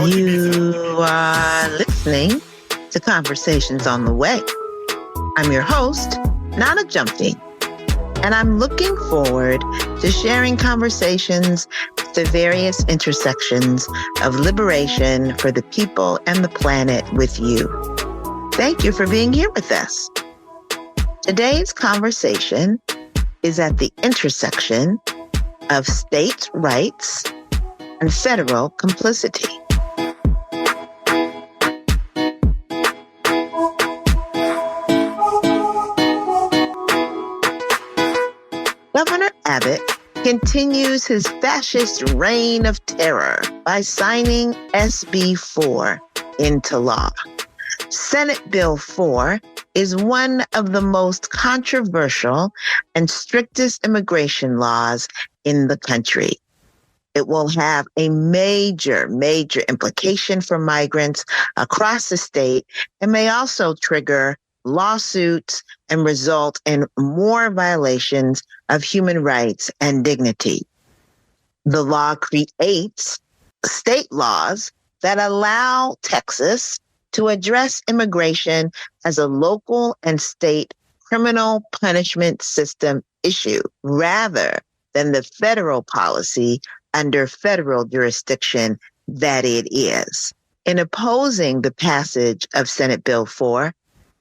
You are listening to Conversations on the Way. I'm your host, Nana Jumping, and I'm looking forward to sharing conversations at the various intersections of liberation for the people and the planet with you. Thank you for being here with us. Today's conversation is at the intersection of state rights and federal complicity. Governor Abbott continues his fascist reign of terror by signing SB 4 into law. Senate Bill 4 is one of the most controversial and strictest immigration laws in the country. It will have a major implication for migrants across the state and may also trigger lawsuits and result in more violations of human rights and dignity. The law creates state laws that allow Texas to address immigration as a local and state criminal punishment system issue rather than the federal policy under federal jurisdiction that it is. In opposing the passage of Senate Bill 4,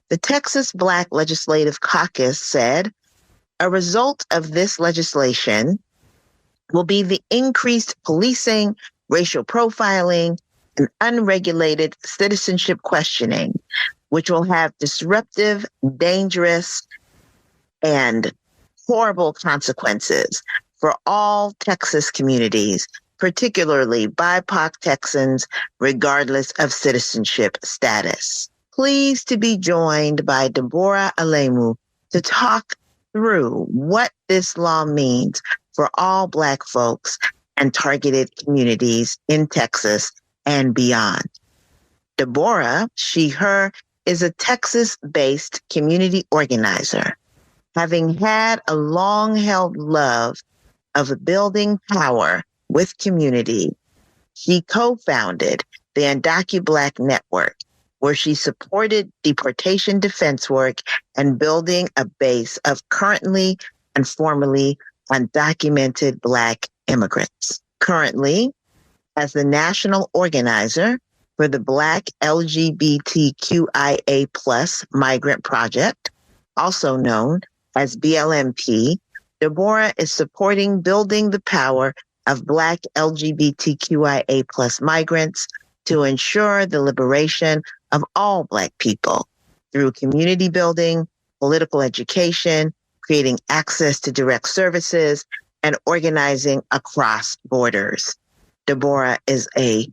the Texas Black Legislative Caucus said, a result of this legislation will be the increased policing, racial profiling, and unregulated citizenship questioning, which will have disruptive, dangerous, and horrible consequences for all Texas communities, particularly BIPOC Texans, regardless of citizenship status. Pleased to be joined by Deborah Alemu to talk through what this law means for all Black folks and targeted communities in Texas and beyond. Deborah, she, her, is a Texas-based community organizer, having had a long-held love of building power with community. She co-founded the UndocuBlack Network, where she supported deportation defense work and building a base of currently and formerly undocumented Black immigrants. Currently, as the national organizer for the Black LGBTQIA Migrant Project, also known as BLMP, Deborah is supporting building the power of Black LGBTQIA migrants to ensure the liberation of all Black people through community building, political education, creating access to direct services, and organizing across borders. Deborah is a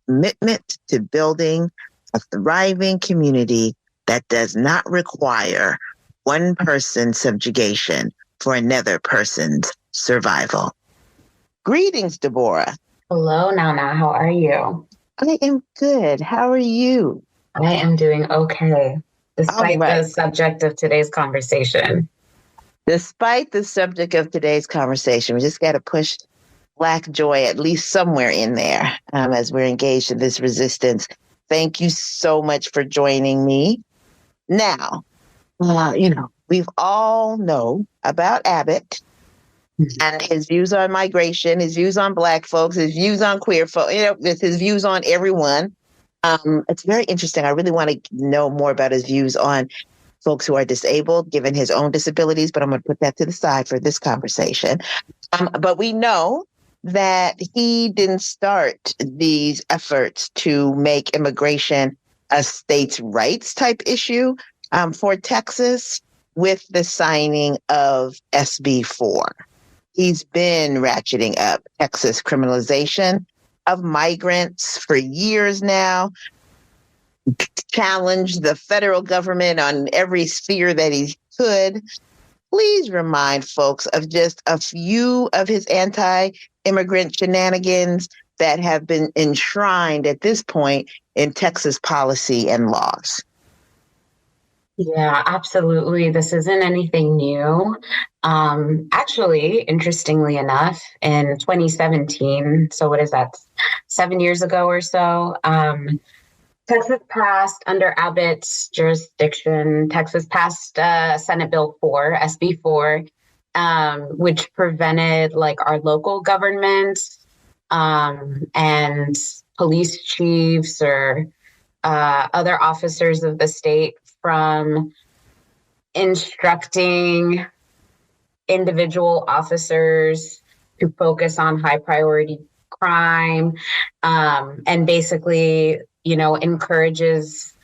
commitment to building a thriving community that does not require one person's subjugation for another person's survival. Greetings, Deborah. Hello, Nana. How are you? I am good. How are you? I am doing okay, despite the subject of today's conversation. Despite the subject of today's conversation, we just got to push Black joy at least somewhere in there as we're engaged in this resistance. Thank you so much for joining me. Now, we've all know about Abbott and his views on migration, his views on Black folks, his views on queer folks, his views on everyone. It's very interesting. I really want to know more about his views on folks who are disabled, given his own disabilities, but I'm going to put that to the side for this conversation. But we know that he didn't start these efforts to make immigration a states' rights type issue for Texas with the signing of SB 4. He's been ratcheting up Texas criminalization of migrants for years now, challenged the federal government on every sphere that he could. Please remind folks of just a few of his anti-immigrant shenanigans that have been enshrined at this point in Texas policy and laws. Yeah, absolutely. This isn't anything new. Actually, interestingly enough, in 2017, so what is that, 7 years ago or so. Texas passed under Abbott's jurisdiction. Texas passed Senate Bill 4, SB 4, which prevented like our local governments and police chiefs or other officers of the state from instructing individual officers to focus on high priority crime, and basically, encourages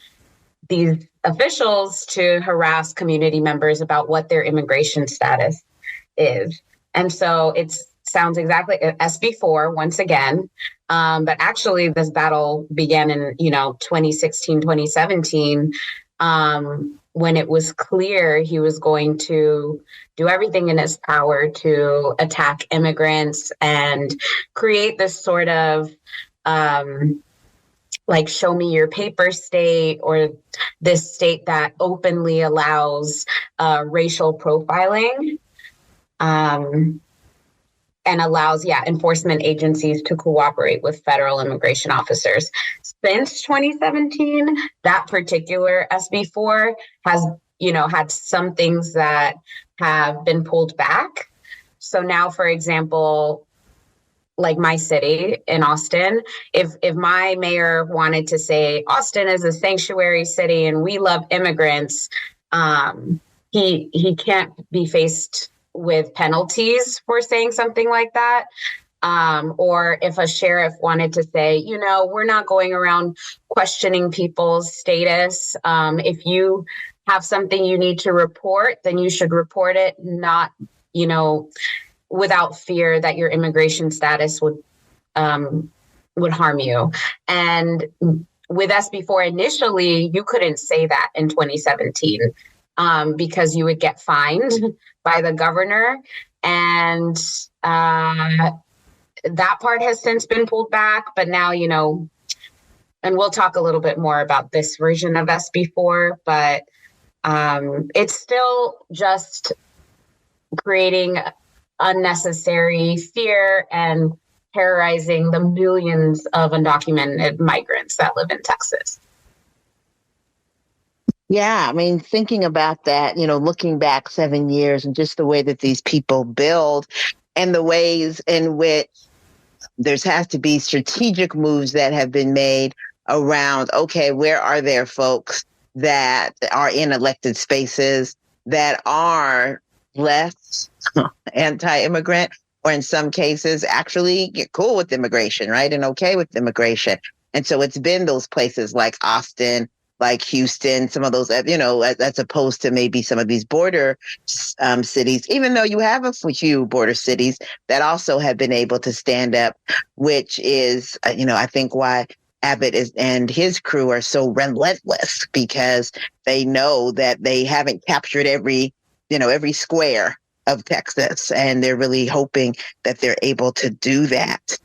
these officials to harass community members about what their immigration status is. And so it sounds exactly SB4 once again. But actually this battle began in, 2016, 2017, when it was clear he was going to do everything in his power to attack immigrants and create this sort of like show me your paper state, or this state that openly allows racial profiling and allows, enforcement agencies to cooperate with federal immigration officers. Since 2017, that particular SB4 has, had some things that have been pulled back. So now, for example, like my city in Austin, if my mayor wanted to say Austin is a sanctuary city and we love immigrants, he can't be faced with penalties for saying something like that. Or if a sheriff wanted to say, we're not going around questioning people's status. If you have something you need to report, then you should report it, not, without fear that your immigration status would harm you. And with SB4 initially, you couldn't say that in 2017 because you would get fined by the governor. And that part has since been pulled back. But now, and we'll talk a little bit more about this version of SB4, but it's still just creating unnecessary fear and terrorizing the millions of undocumented migrants that live in Texas. Yeah, I mean, thinking about that, looking back 7 years and just the way that these people build and the ways in which there's has to be strategic moves that have been made around, okay, where are there folks that are in elected spaces that are less anti-immigrant, or in some cases actually get cool with immigration, right? And okay with immigration. And so it's been those places like Austin, like Houston, some of those, as opposed to maybe some of these border cities, even though you have a few border cities that also have been able to stand up, which is, I think why Abbott and his crew are so relentless, because they know that they haven't captured every square of Texas, and they're really hoping that they're able to do that.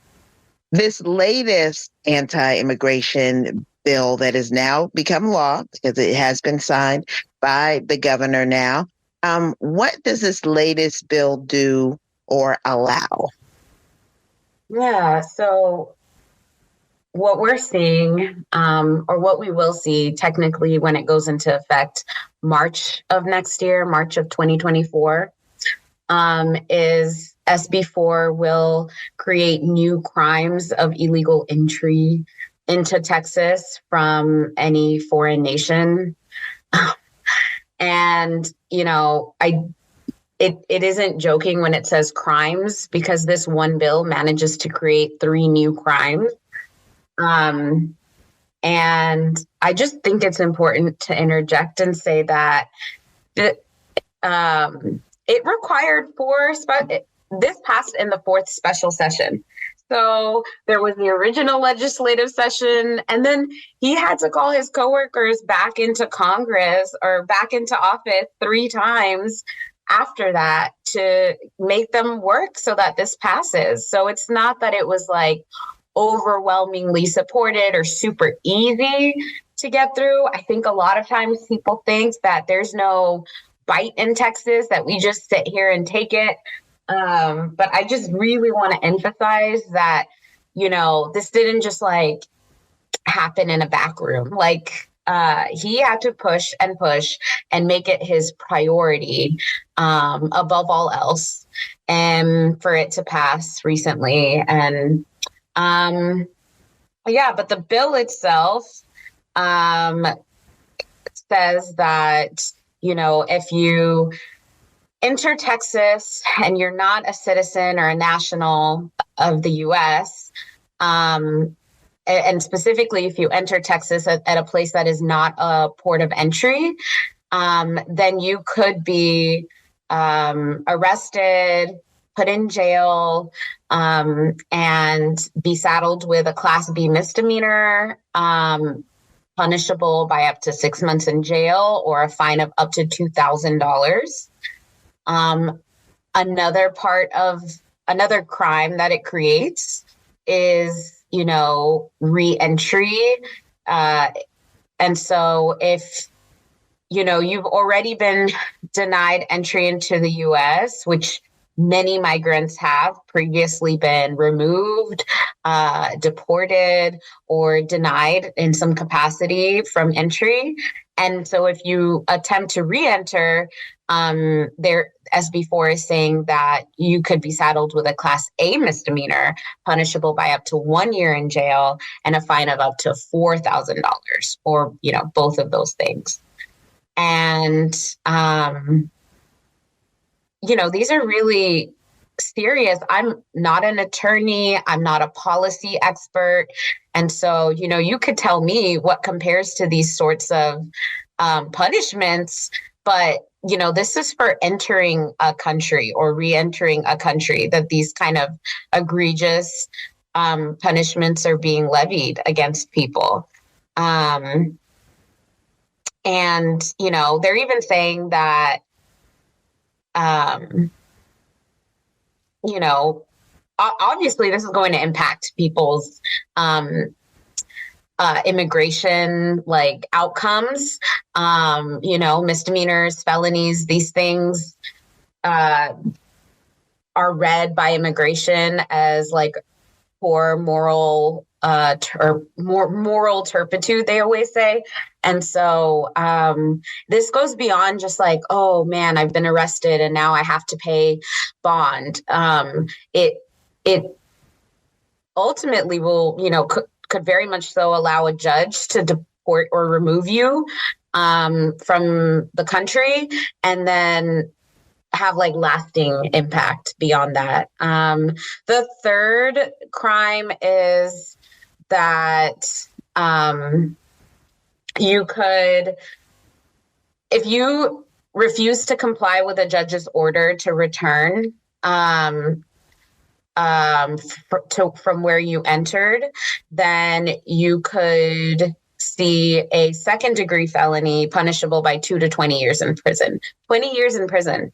This latest anti-immigration bill that has now become law, because it has been signed by the governor now, what does this latest bill do or allow? Yeah, so what we're seeing, or what we will see technically when it goes into effect March of next year, March of 2024, is SB4 will create new crimes of illegal entry into Texas from any foreign nation. And, it isn't joking when it says crimes, because this one bill manages to create 3 new crimes. And I just think it's important to interject and say that it required this passed in the 4th special session. So there was the original legislative session, and then he had to call his coworkers back into Congress or back into office 3 times after that to make them work so that this passes. So it's not that it was like overwhelmingly supported or super easy to get through. I think a lot of times people think that there's no bite in Texas, that we just sit here and take it. But I just really want to emphasize that this didn't just like happen in a back room. Like he had to push and make it his priority above all else, and for it to pass recently. And but the bill itself says that, if you enter Texas and you're not a citizen or a national of the U.S., and specifically if you enter Texas at a place that is not a port of entry, then you could be arrested, put in jail, and be saddled with a Class B misdemeanor, punishable by up to 6 months in jail or a fine of up to $2,000. Another crime that it creates is, re-entry. And so if, you've already been denied entry into the U.S., which many migrants have previously been removed, deported, or denied in some capacity from entry. And so if you attempt to re-enter, SB4 is saying that you could be saddled with a Class A misdemeanor, punishable by up to 1 year in jail and a fine of up to $4,000, or, both of those things. And, these are really serious. I'm not an attorney. I'm not a policy expert. And so, you could tell me what compares to these sorts of punishments, but, this is for entering a country or re-entering a country that these kind of egregious punishments are being levied against people. And, they're even saying that, obviously this is going to impact people's immigration outcomes, misdemeanors, felonies. These things are read by immigration as poor moral moral turpitude, they always say. And so this goes beyond just oh man, I've been arrested and now I have to pay bond. It ultimately will, could very much so allow a judge to deport or remove you from the country, and then have lasting impact beyond that. The third crime is that you could, if you refuse to comply with a judge's order to return from where you entered, then you could see a second-degree felony punishable by 2 to 20 years in prison. 20 years in prison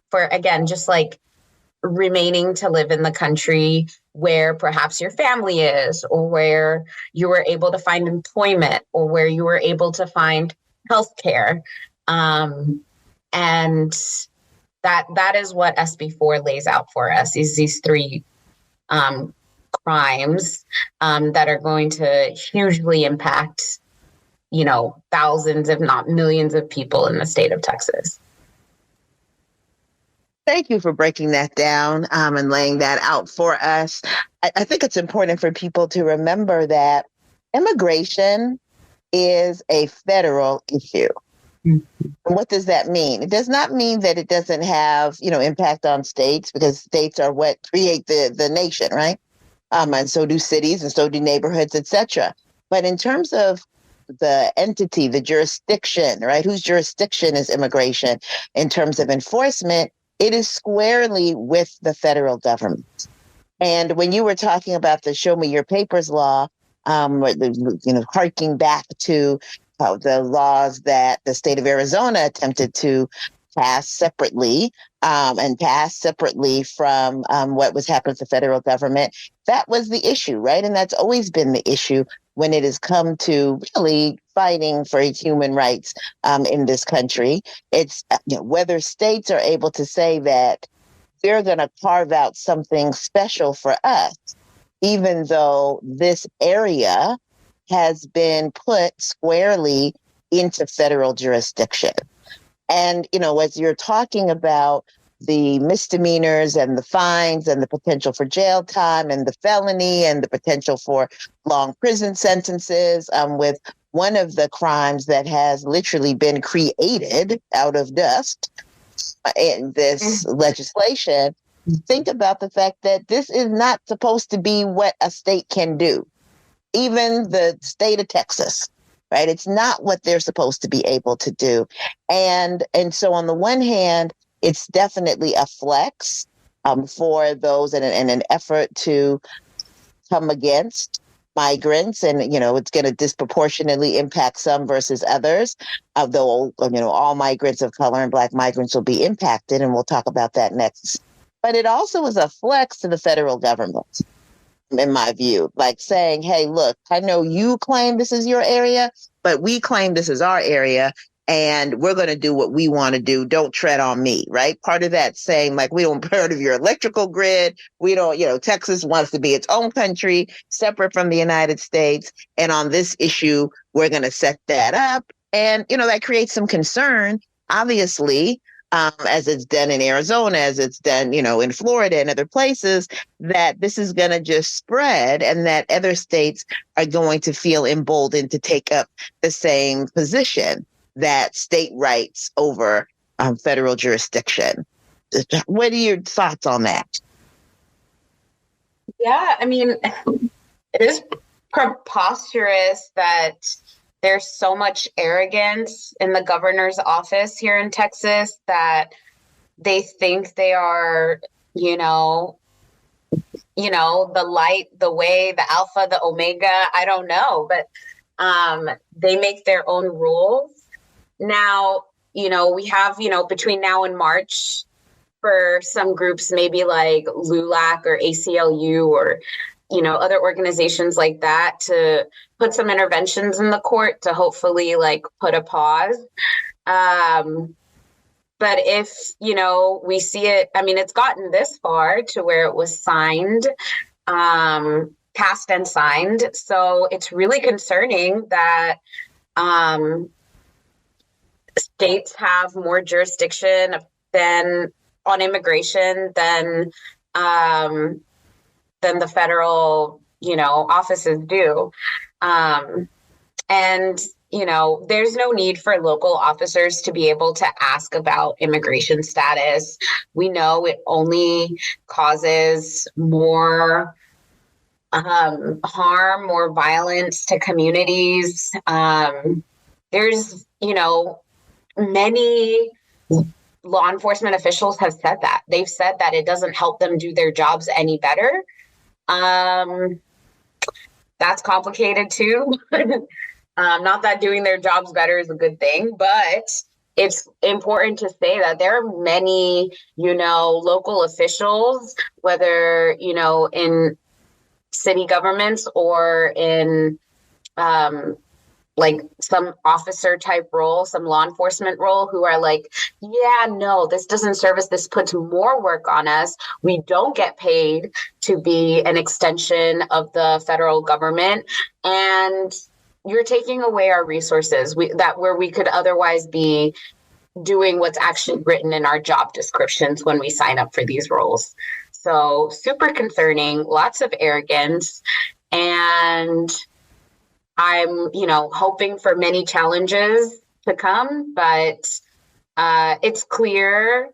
for, again, just remaining to live in the country where perhaps your family is, or where you were able to find employment, or where you were able to find health care. And that is what SB4 lays out for us, is these three crimes that are going to hugely impact, thousands, if not millions of people in the state of Texas. Thank you for breaking that down and laying that out for us. I think it's important for people to remember that immigration is a federal issue. Mm-hmm. And what does that mean? It does not mean that it doesn't have, impact on states, because states are what create the nation, right? And so do cities, and so do neighborhoods, etc. But in terms of the entity, the jurisdiction, right? Whose jurisdiction is immigration in terms of enforcement? It is squarely with the federal government. And when you were talking about the Show Me Your Papers law, harking back to the laws that the state of Arizona attempted to pass separately, and pass separately from what was happening with the federal government, that was the issue, right? And that's always been the issue when it has come to really fighting for human rights in this country. It's whether states are able to say that they're going to carve out something special for us even though this area has been put squarely into federal jurisdiction. And, as you're talking about the misdemeanors and the fines and the potential for jail time and the felony and the potential for long prison sentences, with one of the crimes that has literally been created out of dust in this legislation, think about the fact that this is not supposed to be what a state can do. Even the state of Texas, right? It's not what they're supposed to be able to do. And so on the one hand, it's definitely a flex for those in an effort to come against migrants. And, it's going to disproportionately impact some versus others, although, all migrants of color and Black migrants will be impacted. And we'll talk about that next. But it also is a flex to the federal government, in my view, like saying, hey, look, I know you claim this is your area, but we claim this is our area, and we're going to do what we want to do. Don't tread on me, right? Part of that saying, like, we don't part of your electrical grid. We don't, Texas wants to be its own country, separate from the United States. And on this issue, we're going to set that up. And, that creates some concern, obviously, as it's done in Arizona, as it's done, in Florida and other places, that this is going to just spread and that other states are going to feel emboldened to take up the same position, that state rights over federal jurisdiction. What are your thoughts on that? Yeah, I mean, it is preposterous that there's so much arrogance in the governor's office here in Texas that they think they are, the light, the way, the alpha, the omega. I don't know, but they make their own rules. Now, we have, between now and March for some groups, maybe like LULAC or ACLU or other organizations like that, to put some interventions in the court to hopefully put a pause. But if, we see it, I mean, it's gotten this far to where it was signed, passed and signed. So it's really concerning that states have more jurisdiction than on immigration than the federal, offices do. And, there's no need for local officers to be able to ask about immigration status. We know it only causes more harm, more violence to communities. There's, many law enforcement officials have said that. They've said that it doesn't help them do their jobs any better. That's complicated too. Not that doing their jobs better is a good thing, but it's important to say that there are many, local officials, whether, in city governments or in some officer type role, some law enforcement role, who are like, yeah, no, this doesn't serve us. This puts more work on us. We don't get paid to be an extension of the federal government. And you're taking away our resources where we could otherwise be doing what's actually written in our job descriptions when we sign up for these roles. So super concerning, lots of arrogance. And I'm, hoping for many challenges to come, but it's clear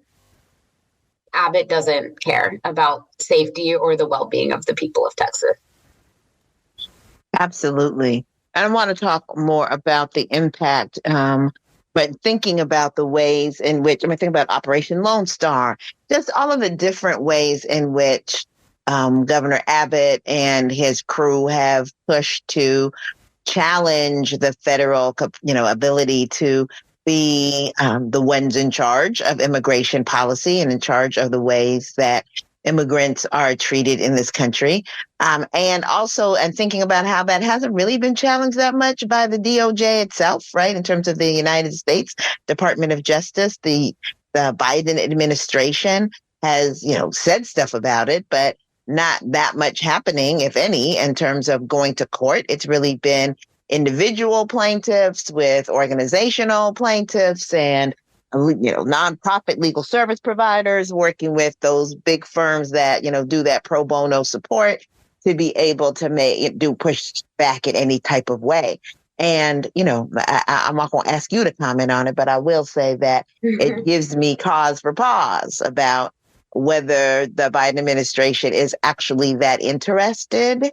Abbott doesn't care about safety or the well-being of the people of Texas. Absolutely. And I want to talk more about the impact, but thinking about the ways in which, think about Operation Lone Star, just all of the different ways in which Governor Abbott and his crew have pushed to challenge the federal, ability to be the ones in charge of immigration policy and in charge of the ways that immigrants are treated in this country. And thinking about how that hasn't really been challenged that much by the DOJ itself, right? In terms of the United States Department of Justice, the Biden administration has, said stuff about it, but not that much happening, if any, in terms of going to court. It's really been individual plaintiffs with organizational plaintiffs and nonprofit legal service providers working with those big firms that, do that pro bono support to be able to push back in any type of way. And, I'm not going to ask you to comment on it, but I will say that it gives me cause for pause about whether the Biden administration is actually that interested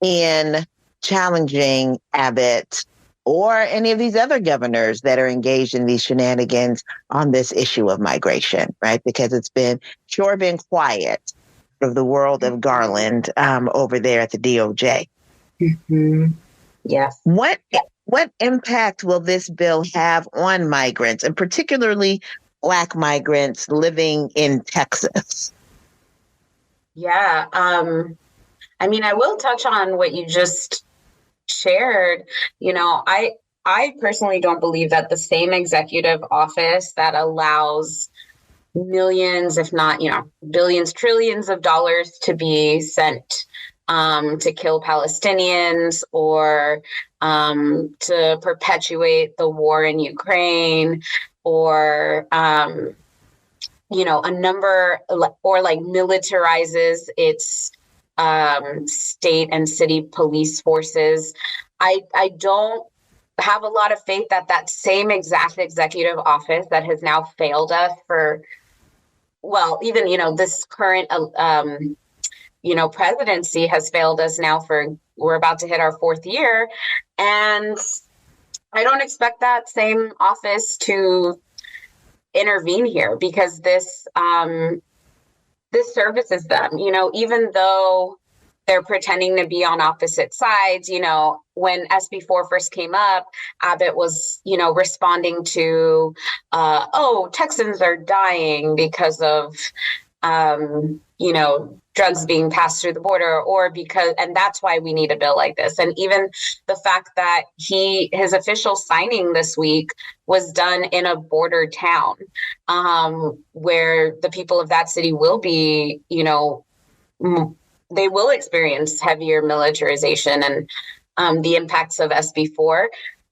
in challenging Abbott or any of these other governors that are engaged in these shenanigans on this issue of migration, right? Because it's been quiet of the world of Garland over there at the DOJ. Mm-hmm. Yes. What impact will this bill have on migrants, and particularly Black migrants living in Texas? Yeah. I mean, I will touch on what you just shared. I personally don't believe that the same executive office that allows millions, if not, billions, trillions of dollars to be sent to kill Palestinians or to perpetuate the war in Ukraine or, a number or like militarizes its state and city police forces. I don't have a lot of faith that that same exact executive office that has now failed us for, well, even, this current, presidency has failed us now we're about to hit our fourth year. And I don't expect that same office to intervene here because this services them, even though they're pretending to be on opposite sides. When SB4 first came up, Abbott was, responding to, Texans are dying because of, drugs being passed through the border and that's why we need a bill like this. And even the fact that his official signing this week was done in a border town, where the people of that city will be, they will experience heavier militarization and the impacts of SB4.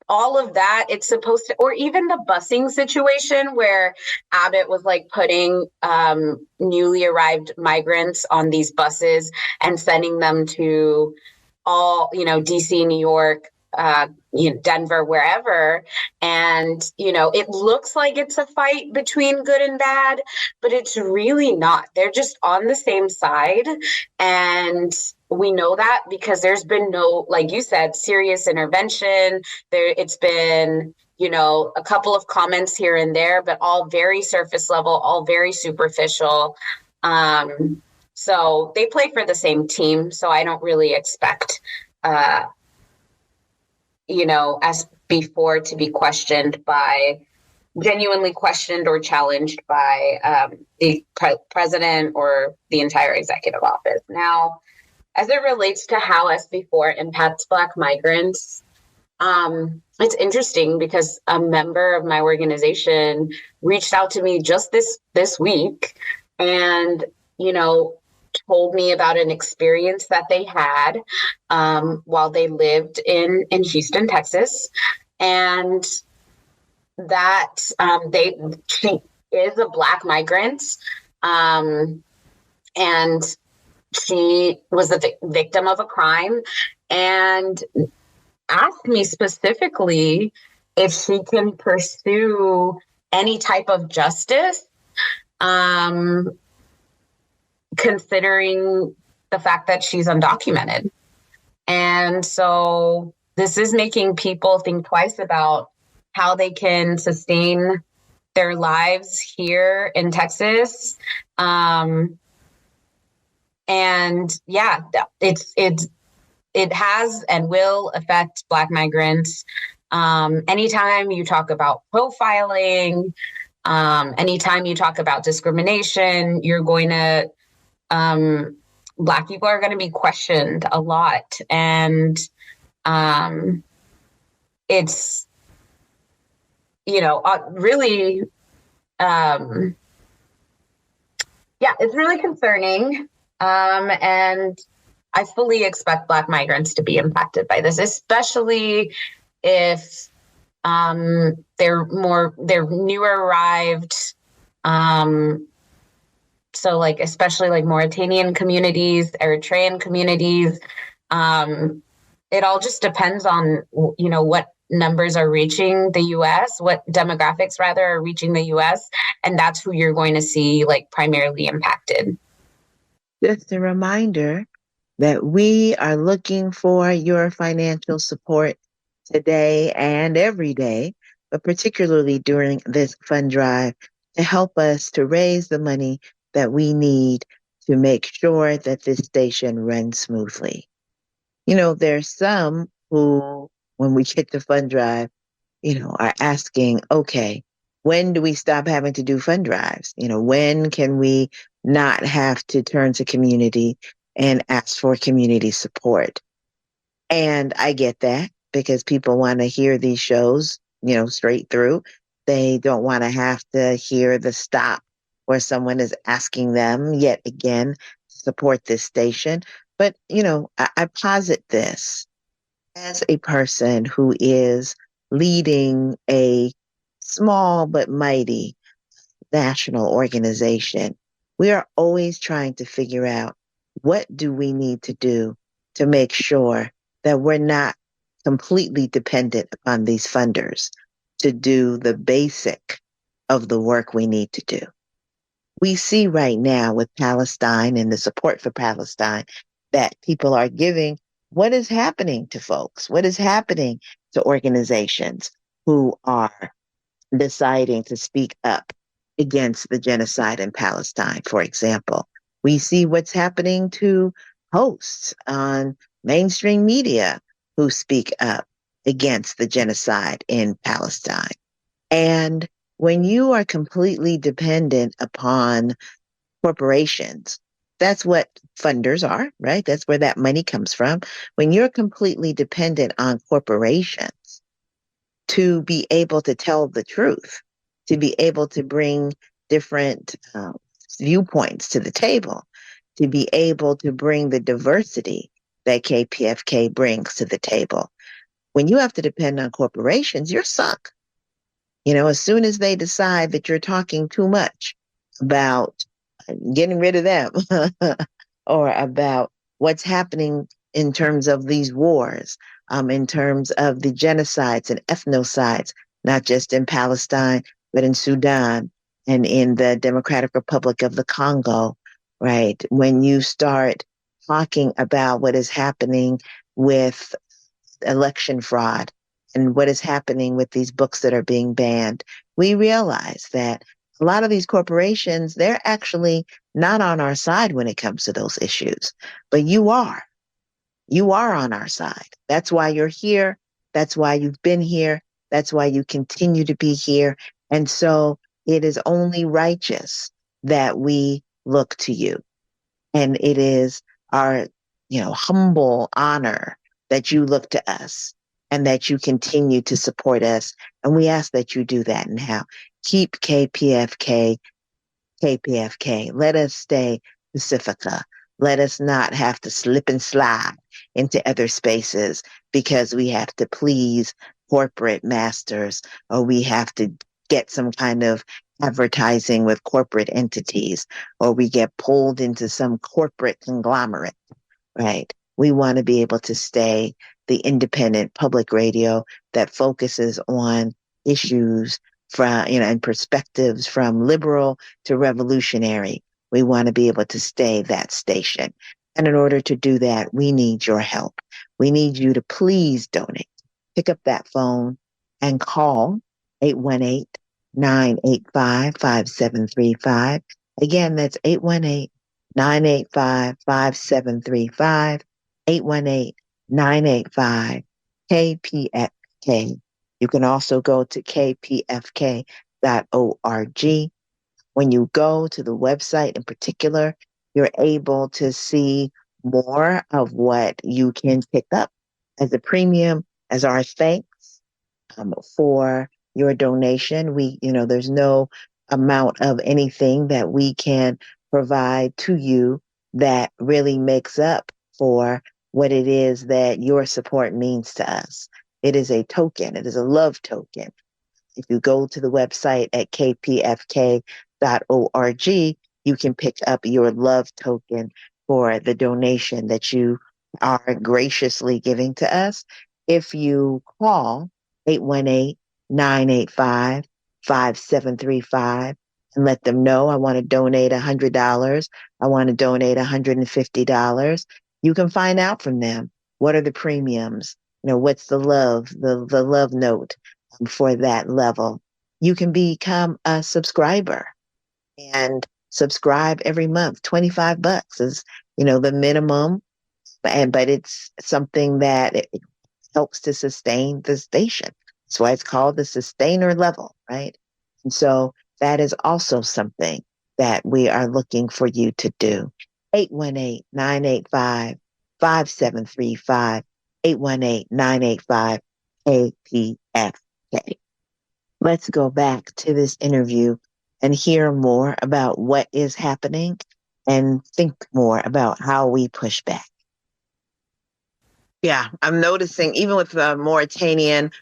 All of that, it's supposed to, or even the busing situation where Abbott was like putting newly arrived migrants on these buses and sending them to all, DC, New York, Denver, wherever. And, it looks like it's a fight between good and bad, but it's really not. They're just on the same side. And we know that because there's been no, like you said, serious intervention. It's been, a couple of comments here and there, but all very surface level, all very superficial. So they play for the same team. So I don't really expect, SB4 to be genuinely questioned or challenged by the president or the entire executive office. Now, as it relates to how SB4 impacts Black migrants, it's interesting because a member of my organization reached out to me just this week and, told me about an experience that they had while they lived in Houston, Texas. And that she is a Black migrant. And she was a victim of a crime and asked me specifically if she can pursue any type of justice, considering the fact that she's undocumented. And so this is making people think twice about how they can sustain their lives here in Texas. And yeah, it has and will affect Black migrants. Anytime you talk about profiling, anytime you talk about discrimination, you're going to, Black people are going to be questioned a lot. And it's, really, it's really concerning. And I fully expect Black migrants to be impacted by this, especially if they're newer arrived. So like, especially like Mauritanian communities, Eritrean communities. It all just depends on, what numbers are reaching the US, what demographics rather are reaching the US. And that's who you're going to see like primarily impacted. Just a reminder that we are looking for your financial support today and every day, but particularly during this fund drive to help us to raise the money that we need to make sure that this station runs smoothly. There's some who, when we get to fund drive, are asking, okay, when do we stop having to do fund drives? When can we not have to turn to community and ask for community support? And I get that because people want to hear these shows, straight through. They don't want to have to hear the stop where someone is asking them yet again to support this station. But, I posit this as a person who is leading a small but mighty national organization. We are always trying to figure out what do we need to do to make sure that we're not completely dependent upon these funders to do the basic of the work we need to do. We see right now with Palestine and the support for Palestine that people are giving. What is happening to folks? What is happening to organizations who are deciding to speak up against the genocide in Palestine, for example? We see what's happening to hosts on mainstream media who speak up against the genocide in Palestine. And when you are completely dependent upon corporations, that's what funders are, right? That's where that money comes from. When you're completely dependent on corporations to be able to tell the truth, to be able to bring different viewpoints to the table, to be able to bring the diversity that KPFK brings to the table. When you have to depend on corporations, you're sunk. As soon as they decide that you're talking too much about getting rid of them or about what's happening in terms of these wars, in terms of the genocides and ethnocides, not just in Palestine, but in Sudan and in the Democratic Republic of the Congo, right? When you start talking about what is happening with election fraud and what is happening with these books that are being banned, we realize that a lot of these corporations, they're actually not on our side when it comes to those issues, but you are. You are on our side. That's why you're here. That's why you've been here. That's why you continue to be here. And so it is only righteous that we look to you. And it is our, humble honor that you look to us and that you continue to support us. And we ask that you do that now. Keep KPFK. Let us stay Pacifica. Let us not have to slip and slide into other spaces because we have to please corporate masters or we have to get some kind of advertising with corporate entities or we get pulled into some corporate conglomerate, right? We want to be able to stay the independent public radio that focuses on issues from, and perspectives from liberal to revolutionary. We want to be able to stay that station. And in order to do that, we need your help. We need you to please donate. Pick up that phone and call 818-985-5735. Again, that's 818-985-5735, 818-985-KPFK. You can also go to kpfk.org. When you go to the website in particular, you're able to see more of what you can pick up as a premium, as our thanks for your donation. There's no amount of anything that we can provide to you that really makes up for what it is that your support means to us. It is a token. It is a love token. If you go to the website at kpfk.org, you can pick up your love token for the donation that you are graciously giving to us. If you call 818-985-5735 and let them know, I want to donate $100, I want to donate $150, you can find out from them what are the premiums, what's the love note for that level. You can become a subscriber and subscribe every month. $25 is, the minimum, but it's something that it helps to sustain the station. That's why it's called the sustainer level, right? And so that is also something that we are looking for you to do. 818-985-5735, 818-985-KPFK. Let's go back to this interview and hear more about what is happening and think more about how we push back. Yeah, I'm noticing even with the Mauritanian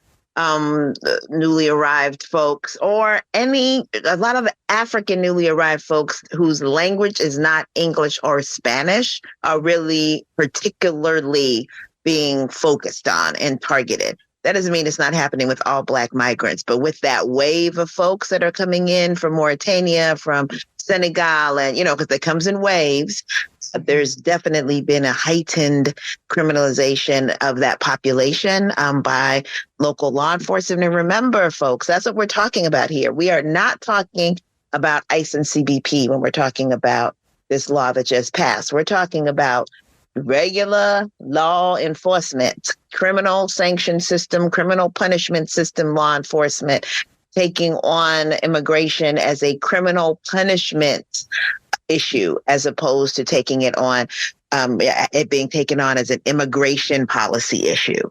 newly arrived folks, or a lot of African newly arrived folks whose language is not English or Spanish are really particularly being focused on and targeted. That doesn't mean it's not happening with all Black migrants, but with that wave of folks that are coming in from Mauritania, from Senegal, and, because it comes in waves, there's definitely been a heightened criminalization of that population by local law enforcement. And remember, folks, that's what we're talking about here. We are not talking about ICE and CBP when we're talking about this law that just passed. We're talking about regular law enforcement, criminal sanction system, criminal punishment system, law enforcement taking on immigration as a criminal punishment issue, as opposed to taking it on, it being taken on as an immigration policy issue.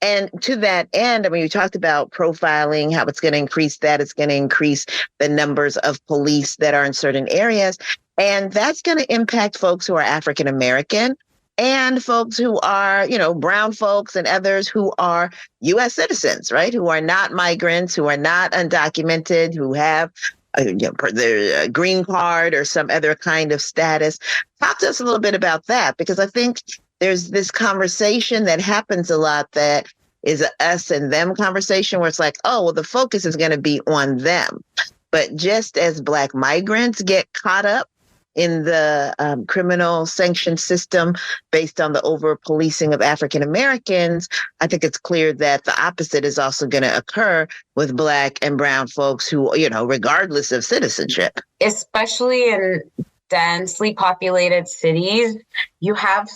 And to that end, you talked about profiling, how it's going to increase that. It's going to increase the numbers of police that are in certain areas. And that's going to impact folks who are African American and folks who are, brown folks and others who are U.S. citizens, right? Who are not migrants, who are not undocumented, who have their green card or some other kind of status. Talk to us a little bit about that, because I think there's this conversation that happens a lot that is a us and them conversation where it's like, oh, well, the focus is going to be on them. But just as Black migrants get caught up in the criminal sanction system based on the over-policing of African Americans, I think it's clear that the opposite is also going to occur with Black and brown folks who, regardless of citizenship. Especially in densely populated cities, you have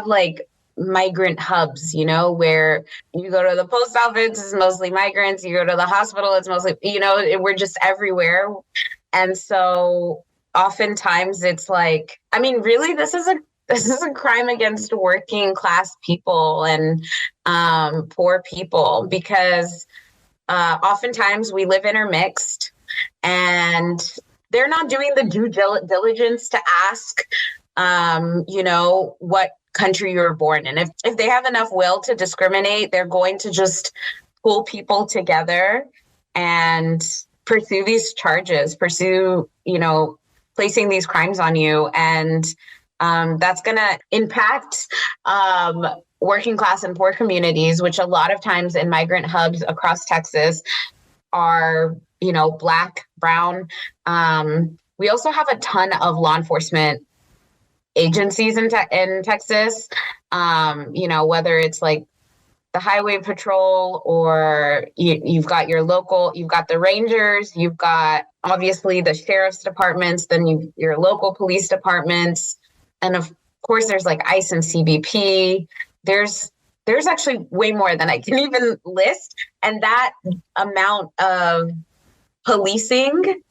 like migrant hubs, where you go to the post office, it's mostly migrants. You go to the hospital, it's mostly, we're just everywhere. And so oftentimes it's like, really, this is a crime against working class people and poor people, because oftentimes we live intermixed and they're not doing the due diligence to ask, what country you were born in. If they have enough will to discriminate, they're going to just pull people together and pursue these charges, placing these crimes on you. And that's going to impact working class and poor communities, which a lot of times in migrant hubs across Texas are, Black, brown. We also have a ton of law enforcement agencies in Texas, whether it's like the highway patrol or you've got your local, you've got the Rangers, you've got obviously the sheriff's departments, then your local police departments. And of course there's like ICE and CBP. There's actually way more than I can even list. And that amount of policing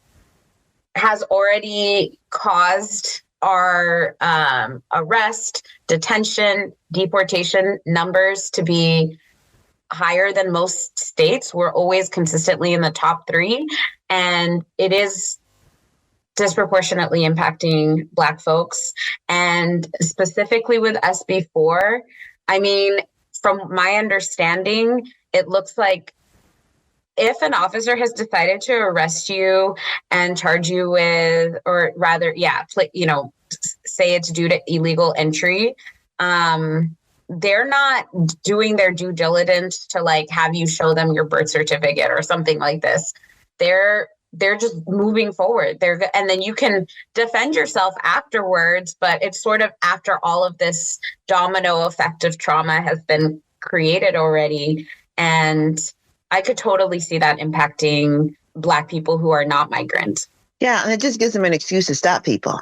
has already caused our arrest, detention, deportation numbers to be higher than most states. We're always consistently in the top 3. And it is disproportionately impacting Black folks. And specifically with SB4, I mean, from my understanding, it looks like if an officer has decided to arrest you and charge you with, or rather, say it's due to illegal entry, they're not doing their due diligence to like have you show them your birth certificate or something like this. They're just moving forward. And then you can defend yourself afterwards, but it's sort of after all of this domino effect of trauma has been created already. And I could totally see that impacting Black people who are not migrants. Yeah, and it just gives them an excuse to stop people.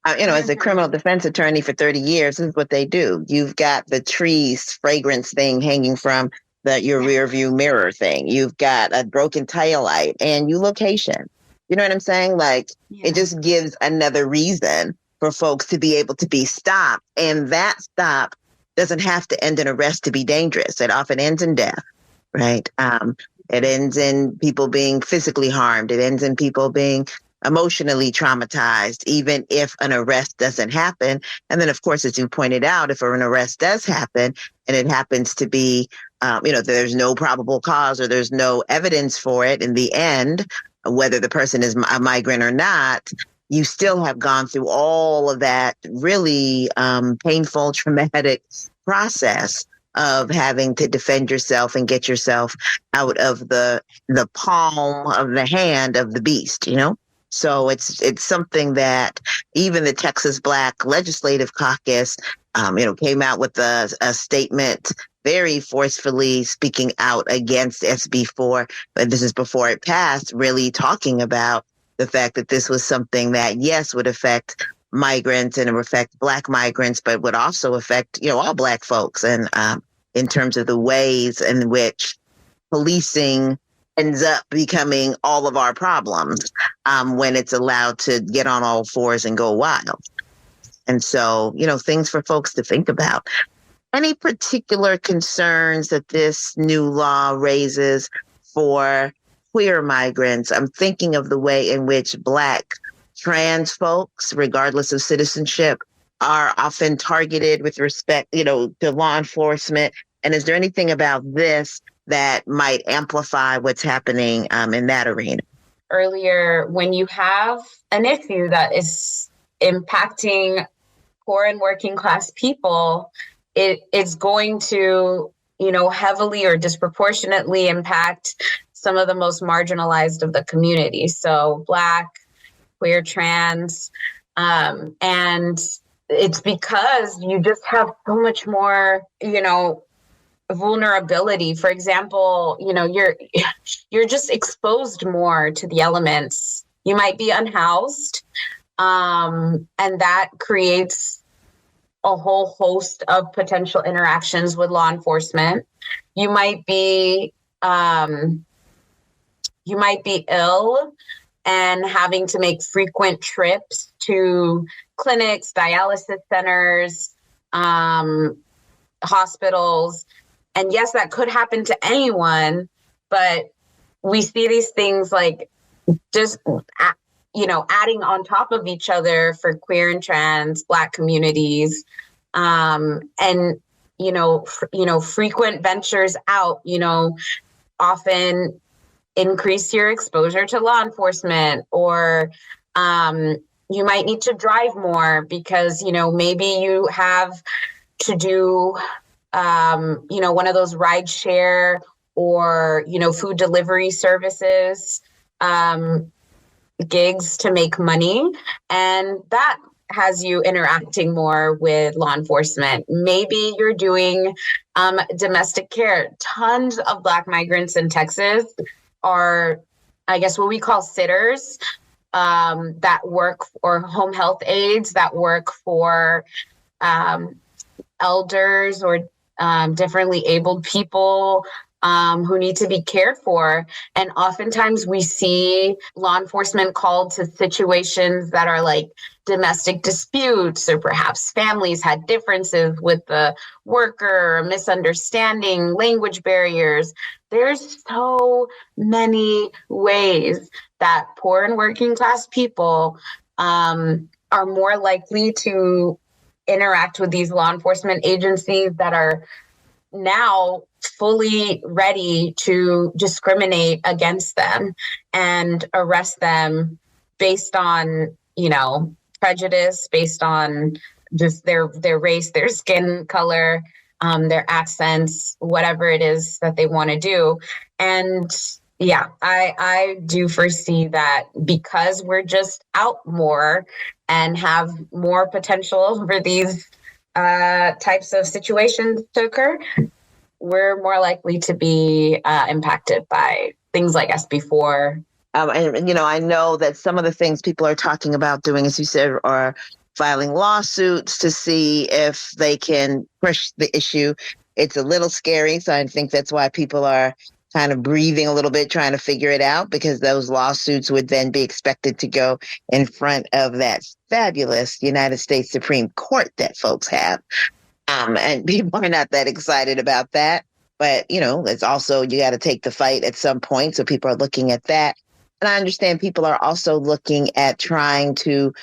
As a criminal defense attorney for 30 years, this is what they do. You've got the trees fragrance thing hanging from your rear view mirror thing. You've got a broken taillight and you look Haitian. You know what I'm saying? Like, It just gives another reason for folks to be able to be stopped. And that stop doesn't have to end in arrest to be dangerous. It often ends in death, right? It ends in people being physically harmed. It ends in people being emotionally traumatized, even if an arrest doesn't happen. And then, of course, as you pointed out, if an arrest does happen and it happens to be, there's no probable cause or there's no evidence for it in the end, whether the person is a migrant or not, you still have gone through all of that really painful, traumatic process of having to defend yourself and get yourself out of the palm of the hand of the beast, So it's something that even the Texas Black Legislative Caucus, came out with a statement very forcefully speaking out against SB4. But this is before it passed, really talking about the fact that this was something that, yes, would affect migrants and it would affect Black migrants, but would also affect, all Black folks. And in terms of the ways in which policing ends up becoming all of our problems when it's allowed to get on all fours and go wild. And so, things for folks to think about. Any particular concerns that this new law raises for queer migrants? I'm thinking of the way in which Black trans folks, regardless of citizenship, are often targeted with respect, to law enforcement. And is there anything about this that might amplify what's happening in that arena? Earlier, when you have an issue that is impacting poor and working class people, it's going to, heavily or disproportionately impact some of the most marginalized of the community. So Black, queer, trans, and it's because you just have so much more, vulnerability. For example, you're just exposed more to the elements. You might be unhoused, and that creates a whole host of potential interactions with law enforcement. You might be ill and having to make frequent trips to clinics, dialysis centers, hospitals. And yes, that could happen to anyone, but we see these things like just, adding on top of each other for queer and trans Black communities. And, frequent ventures out, often increase your exposure to law enforcement, or you might need to drive more because, maybe you have to do, one of those ride share or, food delivery services, gigs to make money. And that has you interacting more with law enforcement. Maybe you're doing domestic care. Tons of Black migrants in Texas are, I guess, what we call sitters that work, or home health aides that work for elders or differently abled people who need to be cared for. And oftentimes we see law enforcement called to situations that are like domestic disputes, or perhaps families had differences with the worker, misunderstanding, language barriers. There's so many ways that poor and working class people are more likely to interact with these law enforcement agencies that are now fully ready to discriminate against them and arrest them based on, prejudice, based on just their race, their skin color, their accents, whatever it is that they want to do. And yeah, I do foresee that because we're just out more and have more potential for these types of situations to occur, we're more likely to be impacted by things like SB4. And I know that some of the things people are talking about doing, as you said, are filing lawsuits to see if they can push the issue. It's a little scary, so I think that's why people are kind of breathing a little bit, trying to figure it out, because those lawsuits would then be expected to go in front of that fabulous United States Supreme Court that folks have. And people are not that excited about that. But, it's also, you got to take the fight at some point. So people are looking at that. And I understand people are also looking at trying to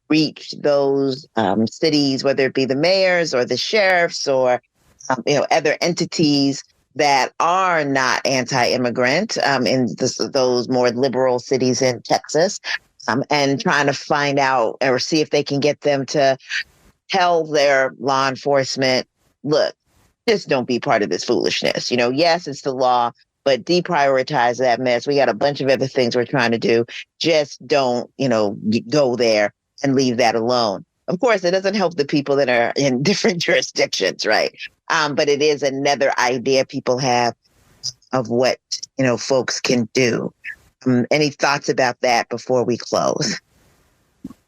reach those cities, whether it be the mayors or the sheriffs or, other entities that are not anti-immigrant in those more liberal cities in Texas, and trying to find out or see if they can get them to tell their law enforcement, look, just don't be part of this foolishness. Yes, it's the law, but deprioritize that mess. We got a bunch of other things we're trying to do. Just don't, go there and leave that alone. Of course, it doesn't help the people that are in different jurisdictions, right? But it is another idea people have of what, folks can do. Any thoughts about that before we close?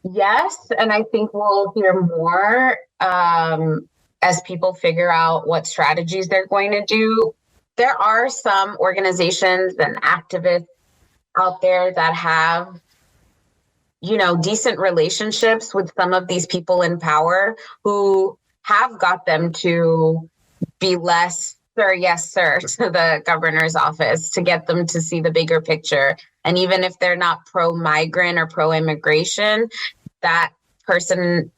Yes, and I think we'll hear more as people figure out what strategies they're going to do. There are some organizations and activists out there that have, decent relationships with some of these people in power who have got them to be less sir, yes, sir, to the governor's office, to get them to see the bigger picture. And even if they're not pro-migrant or pro-immigration, that person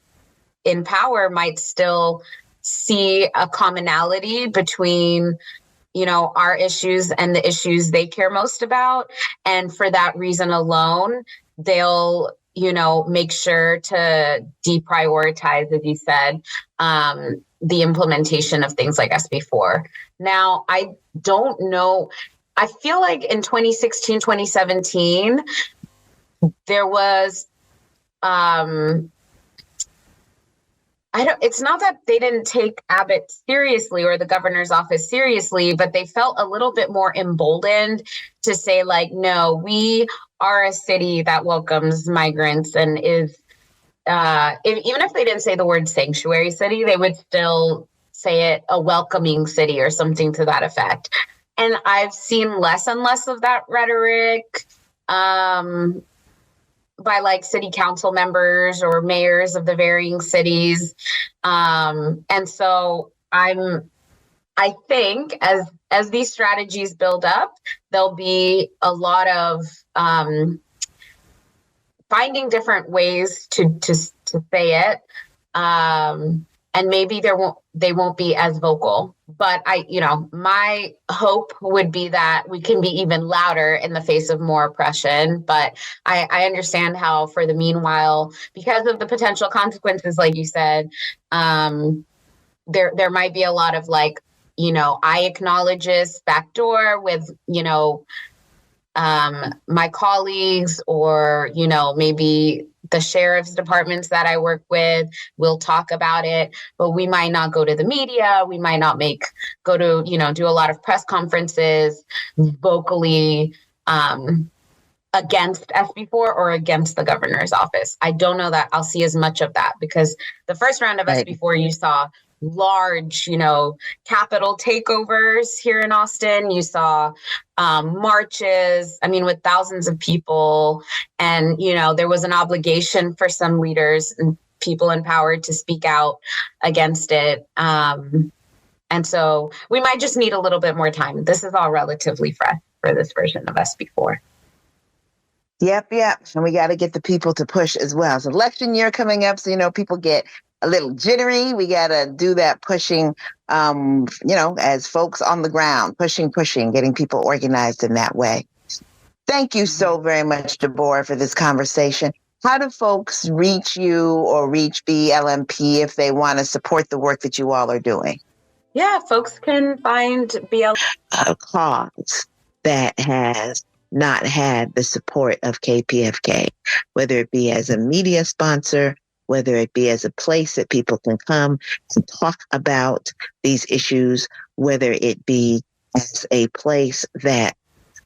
in power might still see a commonality between, our issues and the issues they care most about. And for that reason alone, they'll, make sure to deprioritize, as you said, the implementation of things like SB4. Now, I don't know. I feel like in 2016, 2017, there was, it's not that they didn't take Abbott seriously or the governor's office seriously, but they felt a little bit more emboldened to say, like, no, we are a city that welcomes migrants and is, even if they didn't say the word sanctuary city, they would still say it a welcoming city or something to that effect. And I've seen less and less of that rhetoric by like city council members or mayors of the varying cities. And so I think as these strategies build up, there'll be a lot of finding different ways to say it. And maybe they won't be as vocal, but my hope would be that we can be even louder in the face of more oppression. But I understand how, for the meanwhile, because of the potential consequences, like you said, there might be a lot of like, I acknowledge this backdoor with, my colleagues or, maybe the sheriff's departments that I work with will talk about it, but we might not go to the media. We might not go to, do a lot of press conferences vocally against SB4 or against the governor's office. I don't know that I'll see as much of that because the first round of SB4 you saw large, Capitol takeovers here in Austin. You saw marches, with thousands of people. And, there was an obligation for some leaders and people in power to speak out against it. And so we might just need a little bit more time. This is all relatively fresh for this version of SB4. Yep. And we got to get the people to push as well. It's election year coming up, so, people get a little jittery. We got to do that pushing, as folks on the ground, pushing, getting people organized in that way. Thank you so very much, Deborah, for this conversation. How do folks reach you or reach BLMP if they want to support the work that you all are doing? Yeah, folks can find a cause that has not had the support of KPFK, whether it be as a media sponsor, whether it be as a place that people can come and talk about these issues, whether it be as a place that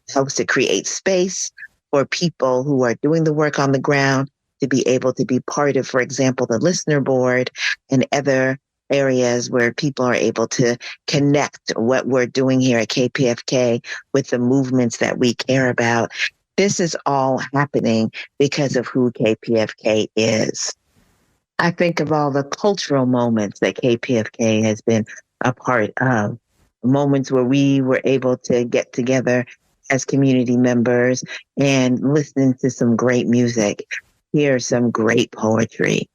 helps to create space for people who are doing the work on the ground to be able to be part of, for example, the listener board and other areas where people are able to connect what we're doing here at KPFK with the movements that we care about. This is all happening because of who KPFK is. I think of all the cultural moments that KPFK has been a part of, moments where we were able to get together as community members and listen to some great music, hear some great poetry,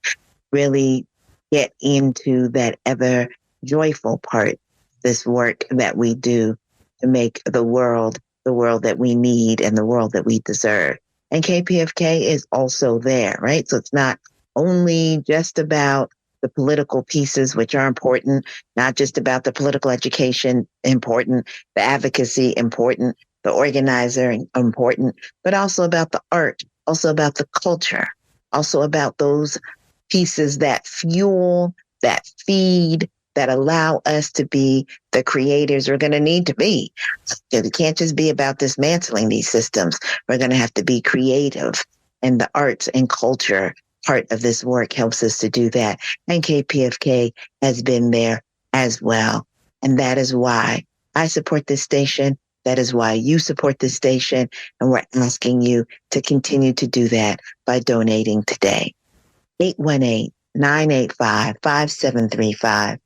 really get into that ever joyful part of this work that we do to make the world that we need and the world that we deserve. And KPFK is also there, right? So it's not only just about the political pieces, which are important, not just about the political education important, the advocacy important, the organizer important, but also about the art, also about the culture, also about those pieces that fuel, that feed, that allow us to be the creators we're going to need to be. It can't just be about dismantling these systems. We're going to have to be creative, and the arts and culture part of this work helps us to do that. And KPFK has been there as well. And that is why I support this station. That is why you support this station. And we're asking you to continue to do that by donating today. 818-985-5735.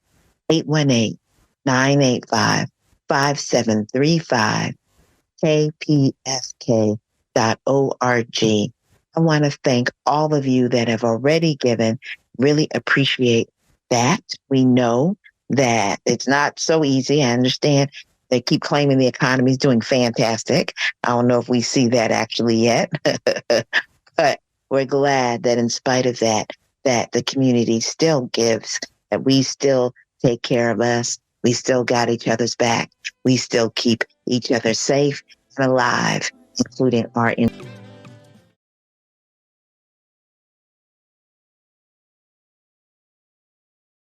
818-985-5735. kpfk.org. I want to thank all of you that have already given. Really appreciate that. We know that it's not so easy. I understand they keep claiming the economy is doing fantastic. I don't know if we see that actually yet, but we're glad that in spite of that the community still gives, that we still take care of us. We still got each other's back. We still keep each other safe and alive, including our